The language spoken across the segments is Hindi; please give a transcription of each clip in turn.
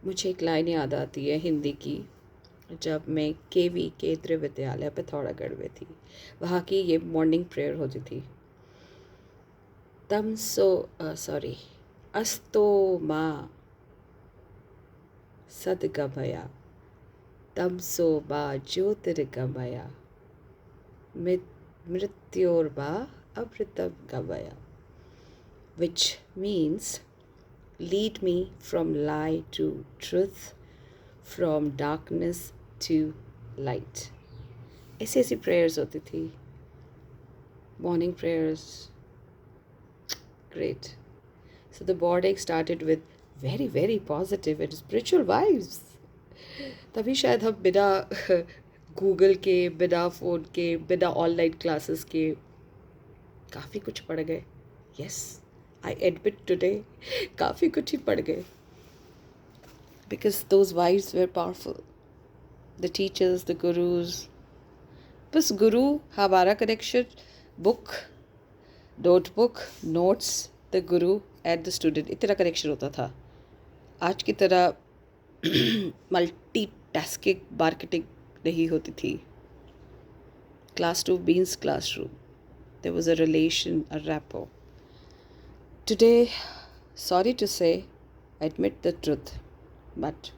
मुझे एक लाइन याद आती है हिंदी की, जब मैं केवी केंद्रीय विद्यालय पिथौरागढ़ में थी। वहाँ की ये मॉर्निंग प्रेयर होती थी। सॉरी, अस्तो माँ सद्गमया तमसो माँ ज्योतिर्गमया मृत्योर्मा अमृतम गमया, which means lead me from lie to truth, from darkness to light. ऐसी ऐसी प्रेयर्स होती थी, morning prayers, great. So the boarding started with very very positive and spiritual vibes. तभी शायद हम बिना गूगल के, बिना फ़ोन के, बिना ऑनलाइन क्लासेस के काफ़ी कुछ पढ़ गए. यस, आई एडमिट टुडे, काफ़ी कुछ ही पढ़ गए. Because those vibes were powerful. The teachers, the gurus. बस गुरु हमारा connection book, notebook, notes, the guru and the student, इतना कनेक्शन होता था. आज की तरह मल्टी टास्किंग मार्केटिंग नहीं होती थी. Classroom means classroom. There was a relation, a rapport. Today, sorry to say, admit the truth, but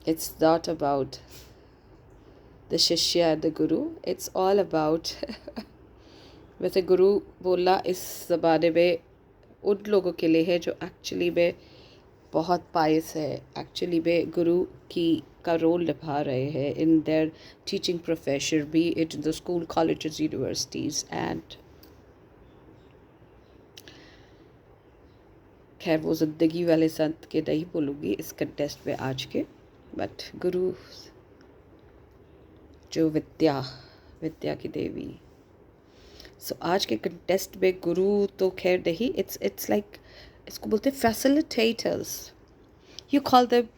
it's not about the Shishya and the Guru. It's all about वैसे गुरु बोलना इस ज़माने में उन लोगों के लिए है जो एक्चुअली में बहुत पायस है, एक्चुअली में गुरु की का रोल निभा रहे हैं in their teaching profession, B it in the school, colleges, universities. And खैर वो ज़िंदगी वाले संत के नहीं बोलूँगी इस कंटेस्ट में आज के, बट गुरु जो विद्या, विद्या की देवी. सो आज के कंटेस्ट में गुरु तो खैर नहीं, इट्स लाइक, इसको बोलते हैं facilitators. You call them,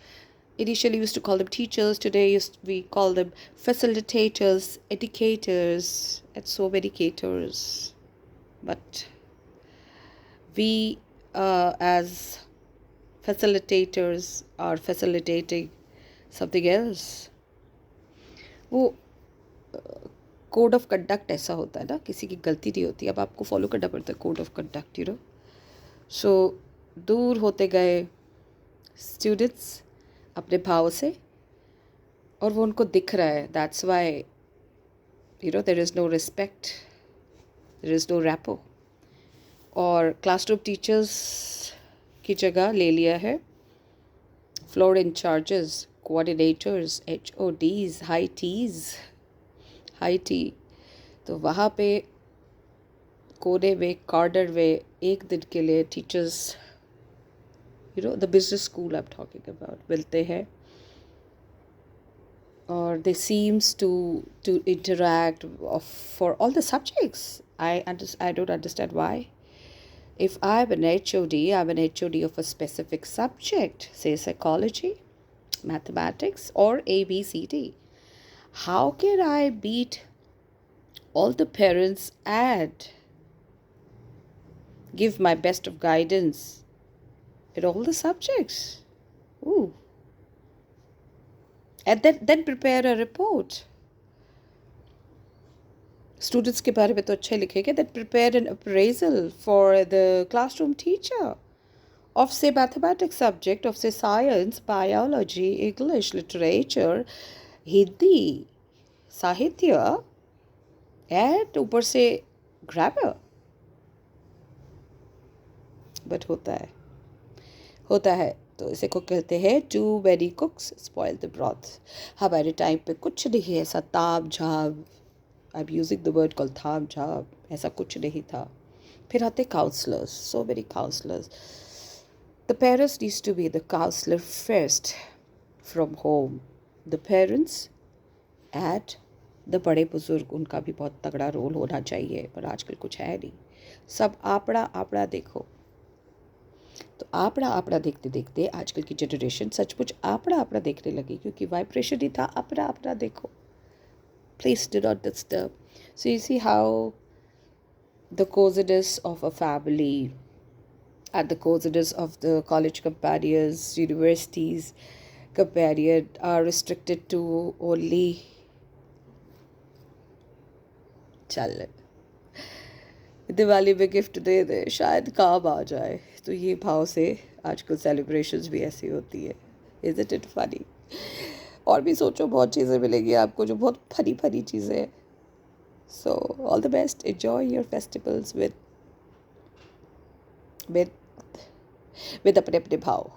initially we used to call them teachers, today we call them facilitators, educators, and so many caters. But we as facilitators are facilitating something else. वो कोड ऑफ कंडक्ट ऐसा होता है ना, किसी की गलती नहीं होती, अब आपको फॉलो करना पड़ता है code of conduct, you know. So दूर होते गए स्टूडेंट्स अपने भाव से, और वो उनको दिख रहा है. That's why you know there is no respect, there is no rapport. और क्लासरूम टीचर्स की जगह ले लिया है floor incharges, coordinators, HODs, high tea. तो वहाँ पे कोने में, कॉर्नर में एक दिन के लिए teachers, you know, the business school I'm talking about, मिलते हैं, और they seems to interact for all the subjects. I don't understand why. If I'm an HOD, I'm an HOD of a specific subject, say psychology, mathematics, or ABCD. How can I beat all the parents and give my best of guidance in all the subjects? Ooh. And then prepare a report. Students के बारे में तो अच्छे लिखेंगे. Then prepare an appraisal for the classroom teacher of say mathematics subject, of say science, biology, English, literature, Hindi, साहित्य, and ऊपर से grammar. But होता है तो इसे को कहते हैं too many cooks spoil the broth. हमारे टाइम पे कुछ नहीं है ऐसा ताम झाम, I'm using the word called ताम झाम, ऐसा कुछ नहीं था. फिर आते counselors, so many counselors. The parents needs to be the counselor first from home. The parents and the बड़े बुजुर्ग, उनका भी बहुत तगड़ा रोल होना चाहिए, पर आजकल कुछ है नहीं. सब आपड़ा आपड़ा देखो. तो आपड़ा आपड़ा देखते देखते आजकल की जनरेशन सचमुच आपड़ा आपड़ा देखने लगी, क्योंकि वाइब्रेशन ही था अपना अपना देखो. Please do not disturb. So you see how the coziness of a family at the courses of the college companions, universities companion are restricted to only चल दिवाली में गिफ्ट दे दे शायद काम आ जाए, तो ये भाव से आजकल सेलिब्रेशंस भी ऐसी होती है. Is it funny? और भी सोचो, बहुत चीज़ें मिलेंगी आपको जो बहुत फनी फनी चीज़ें हैं. So all the best, enjoy your festivals with with अपने अपने भाव.